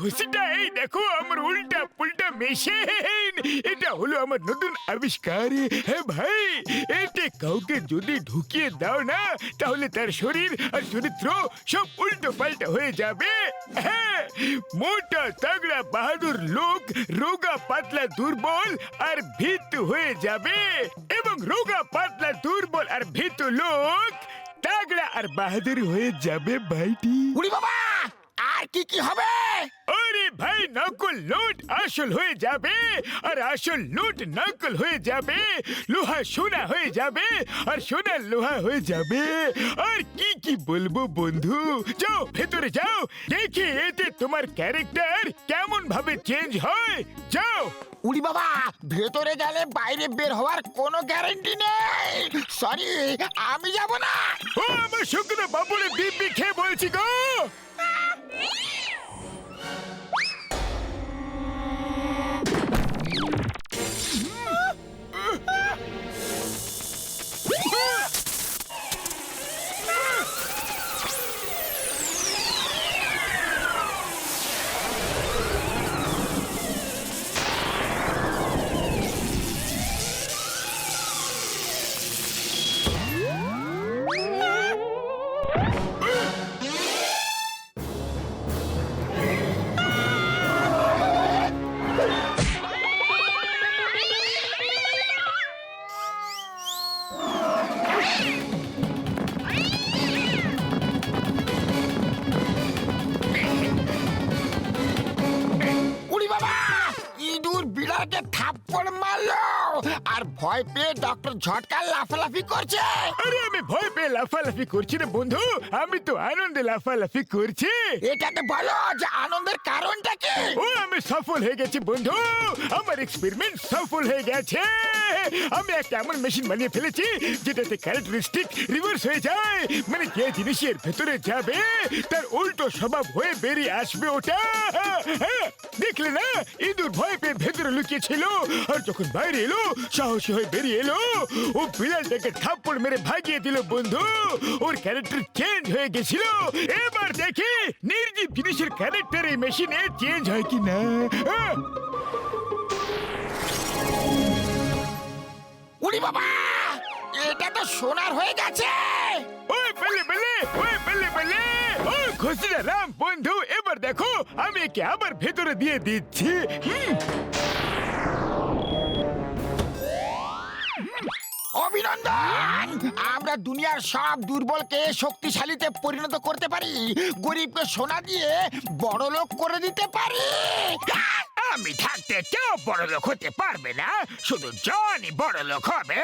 ঘুষিটা এই দেখো আমার উল্টা পুল্টা মেশিন। এটা হলো আমার নতুন আবিষ্কার। হ্যাঁ ভাই, এতে কাউকে যদি ঢুকিয়ে দাও না তাহলে তার শরীর আর চরিত্র সব উল্টো পাল্টা হয়ে যাবে। হ্যাঁ, মোটা তাগড়া বাহাদুর লোক রোগা পাতলা দুর্বল আর ভীতু হয়ে যাবে, এবং রোগা পাতলা দুর্বল আর ভীতু লোক তাগড়া আর বাহাদুর হয়ে যাবে ভাইটি। উড়ি বাবা, আর কি কি হবে? আরে ভাই, নকল নোট আসল হয়ে যাবে, আর আসল নোট নকল হয়ে যাবে, লোহা সোনা হয়ে যাবে, আর সোনা লোহা হয়ে যাবে। আর কি কি বলবো বন্ধু, যাও ভেতরে যাও, দেখি এতে তোমার ক্যারেক্টার কেমন ভাবে চেঞ্জ হয়। যাও। উড়ি বাবা, ভেতরে গেলে বাইরে বের হওয়ার কোনো গ্যারান্টি নেই। সরি, আমি যাব না। ও আমার শুকনো বাবুরে দিব্যি খেয়ে বলছি গো। উড়ি বাবা, ইঁদুর বিড়ালকে থাপ্পড় মারলো আর ভয় পেয়ে ডক্টর ঝটকা লাফালাফি করছে। আরে আমি ভয় পেয়ে লাফালাফি করছি না বন্ধু, আমি তো আনন্দে লাফালাফি করছি। এটাতে বলো যে আনন্দের কারণটা কি? ও আমি সফল হয়ে গেছি বন্ধু, আমার এক্সপেরিমেন্ট সফল হয়ে গেছে। আমি একটা এমন মেশিন বানিয়ে ফেলেছি যেটাতে ক্যারেক্টারিস্টিক রিভার্স হয়ে যায়, মানে যে জিনিসের ভেতরে যাবে তার উল্টো স্বভাব হয়ে বেরিয়ে আসবে ওটা। হ্যাঁ, দেখলে না, ইঁদুর ভয় পেয়ে ভেতরে লুকিয়ে ছিল, আর যখন বাইরে এলো সাহসী হয়ে বেরিয়ে এলো, ও বিড়ালটাকে থাপ্পড় মেরে ভাগিয়ে দিল বন্ধু। ওর ক্যারেক্টার চেঞ্জ হয়ে গেছিল। এবার দেখি নির্জীব জিনিসের ক্যারেক্টার এই মেশিনে চেঞ্জ হয় কি না। উড়ি বাবা, এটা তো সোনার হয়ে গেছে। ওই বেলে বেলে, ওই বেলে বেলে, ওই খুশিরা রাম বন্ধু, এবার দেখো আমি একে আবার ভেতরে দিয়ে দিচ্ছি। অভিনন্দন! আমরা দুনিয়ার সব দুর্বলকে শক্তিশালীতে পরিণত করতে পারি, গরিবকে সোনা দিয়ে বড় লোক করে দিতে পারি। আমি থাকতে কেউ বড় লোক হতে পারবে না, শুধু জনই বড় লোক হবে।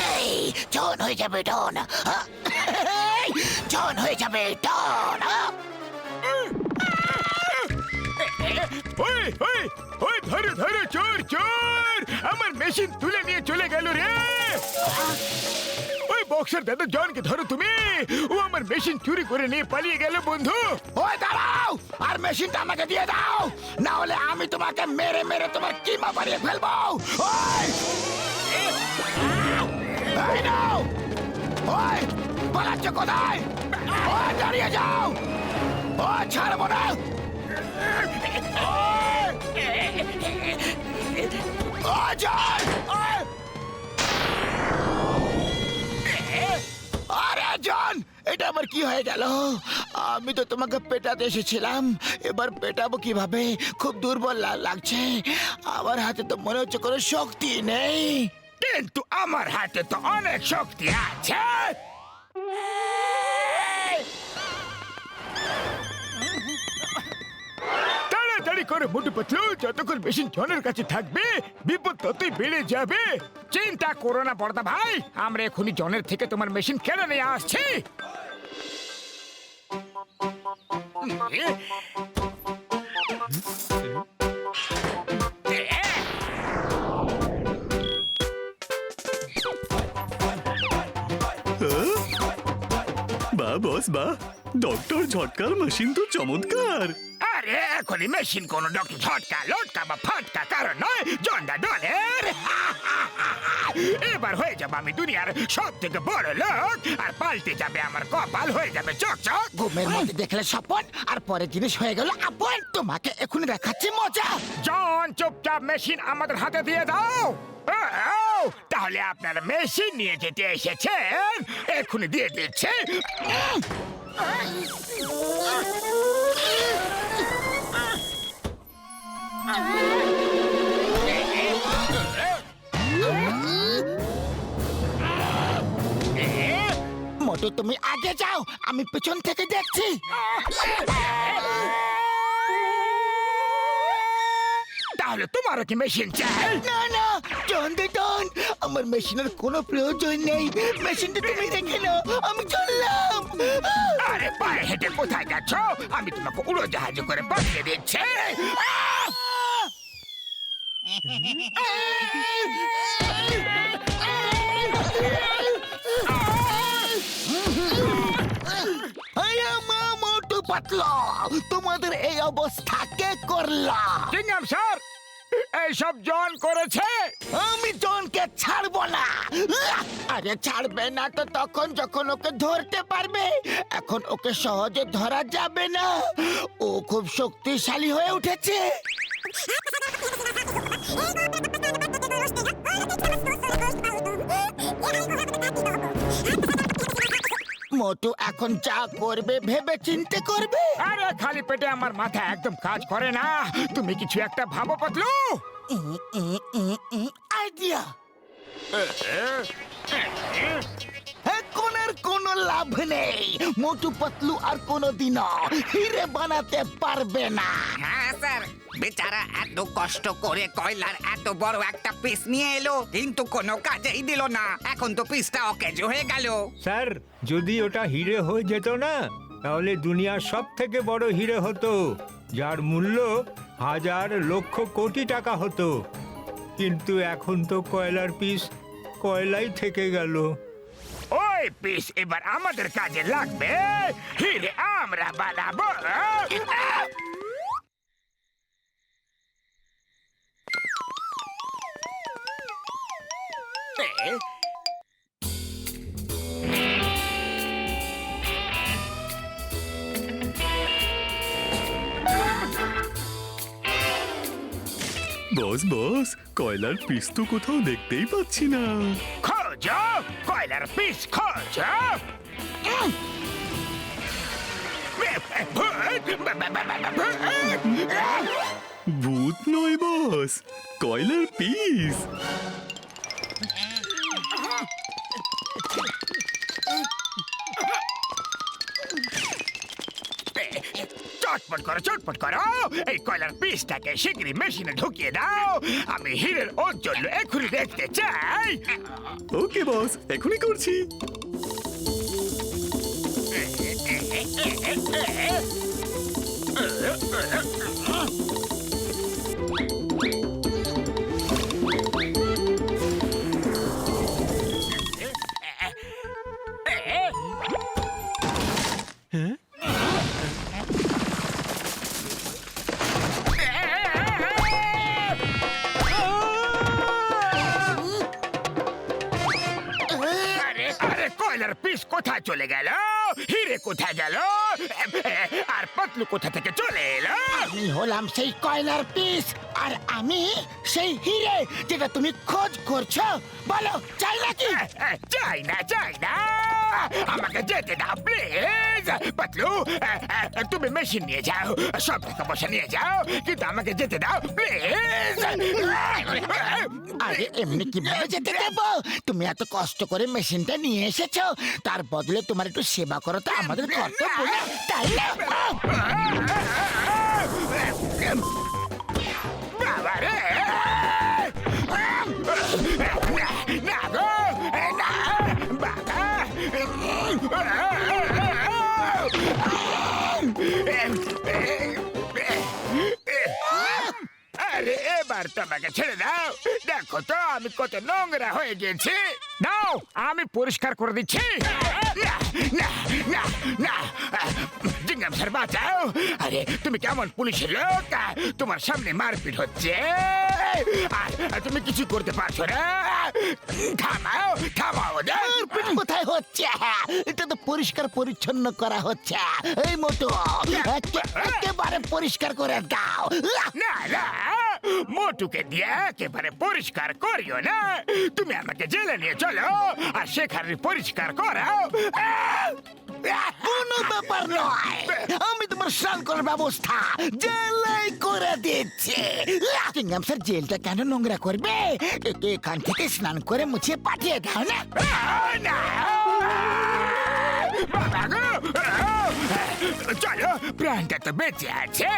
এই, জন হয়ে যাবে ডন। জন হয়ে যাবে ডন। ওই ওই ওই, ধরো ধরো, চোর চোর, আমার মেশিন তুলে নিয়ে চলে গেল রে। ওই বক্সার দাদা জনকে ধরো তুমি, ও আমার মেশিন চুরি করে নিয়ে পালিয়ে গেল বন্ধু। ওই দাঁড়াও, আর মেশিনটা আমাকে দিয়ে দাও, না হলে আমি তোমাকে মেরে মেরে তোমার কিমা বাড়িয়ে ফেলবো। ওই, এই নাও। ওই, পালাচ্ছ কোথায়? ওই, দাঁড়িয়ে যাও। ও ছাড়বো না। আরে জন, এটা আবার কি হয়ে গেল? আমি তো তোমাকে পেটাতে এসেছিলাম, এবার পেটাবো কিভাবে? খুব দুর্বল লাগছে, আমার হাতে তো মনে হচ্ছে কোনো শক্তি নেই। কিন্তু আমার হাতে তো অনেক শক্তি আছে। তাড়াতাড়ি করে মোটু পাতলু, যতক্ষণ মেশিন জনের কাছে থাকবে বিপদ ততই বেড়ে যাবে। চিন্তা করো না বড়দা ভাই, আমরা এখনই জনের থেকে তোমার মেশিন কেড়ে নিয়ে আসছি। বাহ বস বাহ, ডক্টর ঝটকার মেশিন তো চমৎকার। আরে এখনই মেশিন কোন ডক্টর ঝটকা লটকা বা ফাটকা কারণ নয় জন্ডা ডলের এবার হয়ে যাবে আমি দুনিয়ার সব থেকে বড় লোক আর পাল্টে যাবে আমার কপাল হয়ে যাবে চকচক ঘুমের মধ্যে দেখলে স্বপন আর পরে জিনিস হয়ে গেল আপন। তোমাকে এখনই দেখাচ্ছি মজা। জন চুপচাপ মেশিন আমাদের হাতে দিয়ে দাও ও, তাহলে আপনার মেশিন নিয়ে যেতে এসেছেন এখনই দিয়ে দিচ্ছে মোটু তুমি আগে যাও, আমি পেছন থেকে দেখছি। তাহলে তোমারও কি মেশিন চাই না না চন্দ্রটন, আমার মেশিনের কোনো প্রয়োজন নেই। মেশিনটা তুমি রেখে নাও, আমি চললাম। আরে পায়ে হেঁটে কোথায় যাচ্ছ আমি তোমাকে উড়োজাহাজে করে পাঠিয়ে দিচ্ছি মোটু পাতলা, তোমাদের এই অবস্থা কে করলা? চিংগাম স্যার এইসব জন করেছে আমি জনকে ছাড়বো না। আরে ছাড়বে না তো তখন যখন ওকে ধরতে পারবে। এখন ওকে সহজে ধরা যাবে না, ও খুব শক্তিশালী হয়ে উঠেছে। মোটু এখন যা করবে ভেবে চিন্তে করবে। আরে খালি পেটে আমার মাথা একদম কাজ করে না তুমি কিছু একটা ভাবো পাতলু আইডিয়া, এখন আর কোনো লাভ নেই। মোটু পাতলু আর কোনোদিনও হিরে বানাতে পারবে না। হ্যাঁ স্যার, বেচারা এত কষ্ট করে কয়লার এত বড় একটা পিস নিয়ে এলো কিন্তু কোনো কাজেই দিল না। এখন তো পিসটা অকেজ হয়ে গেল। স্যার যদি ওটা হিরে হয়ে যেত না তাহলে দুনিয়ার সব থেকে বড় হিরে হতো, যার মূল্য হাজার লক্ষ কোটি টাকা হতো। কিন্তু এখন তো কয়লার পিস কয়লাই থেকে গেল। ওই পিস এবার আমাদের কাজে লাগবে হিরে আমরা বানাবো বস বস, কয়লার পিস তো কোথাও দেখতেই পাচ্ছি না। খোঁজো কয়লার পিস খোঁজো ভূত নয় বস, কয়লার পিস। চটপট করো এই কয়লার পিসটাকে শিগগিরই মেশিনে ঢুকিয়ে দাও আমি হিরের ঔজ্জ্বল্য এখনই দেখতে চাই ওকে বস, এখনই করছি। হ্যাঁ, আরে আরে কয়লার পিস কোথায় চলে গেল হিরে কোথায় গেল আর পাতলু কোথা থেকে চলে এলো আমি হলাম সেই কয়লার পিস আর আমি সেই হিরে যেটা তুমি খোঁজ করছো। বলো চাই নাকি? চাই না আমাকে যেতে দাও প্লিজ পাতলু তুমি মেশিন নিয়ে যাও সব টাকা পয়সা নিয়ে যাও কিন্তু আমাকে যেতে দাও প্লিজ আরে এমনি কিভাবে যেতে দেবো? তুমি এত কষ্ট করে মেশিনটা নিয়ে এসেছো, তার বদলে তোমার একটু সেবা করো তো আমাদের কর্তব্য না, তাই না? বাবা রে না গো না বাবা আরে এবার তোমাকে ছেড়ে দাও দেখো তো আমি কত নোংরা হয়ে গেছি নাও আমি পরিষ্কার করে দিচ্ছি না না না জিঙ্গাম স্যার বাঁচাও। আরে তুমি কেমন পুলিশের লোক, তোমার সামনে মারপিট হচ্ছে আর তুমি কিছু করতে পারছো না। থামাও থামাও ওদের। মারপিট কোথায় হচ্ছে? এটা তো পরিষ্কার পরিচ্ছন্ন করা হচ্ছে। এই মোটু, একেবারে পরিষ্কার করে দাও। না না, মোটুকে দিয়ে একেবারে পরিষ্কার করিও না। তুমি আমাকে জেলে নিয়ে চলো আর সেখানে পরিষ্কার করাও। কোনো ব্যাপার নয়, আমি তোমার স্নান করার ব্যবস্থা জেলেই করে দিচ্ছি। চিংগাম স্যার জেলটা কেন নোংরা করবে? একে এখান থেকে স্নান করে মুছে পাঠিয়ে দাও না। না বাবা গো, চলো, প্রাণটা তো বেঁচে আছে।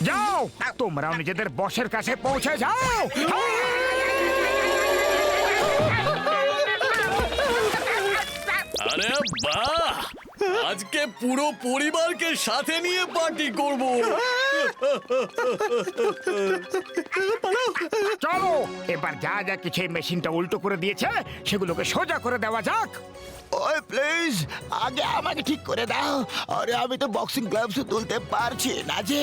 যাও, তোমরাও নিজেদের বসের কাছে পৌঁছে যাও। আরে বাহ, আজকে পুরো পরিবারকে সাথে নিয়ে পার্টি করব। চলো, এবার যা যা কিছু এই মেশিনটা উল্টো করে দিয়েছে সেগুলোকে সোজা করে দেওয়া যাক। ওই প্লিজ, আগে আমাকে ঠিক করে দাও। আরে আমি তো বক্সিং গ্লাভস তুলতে পারছি না যে।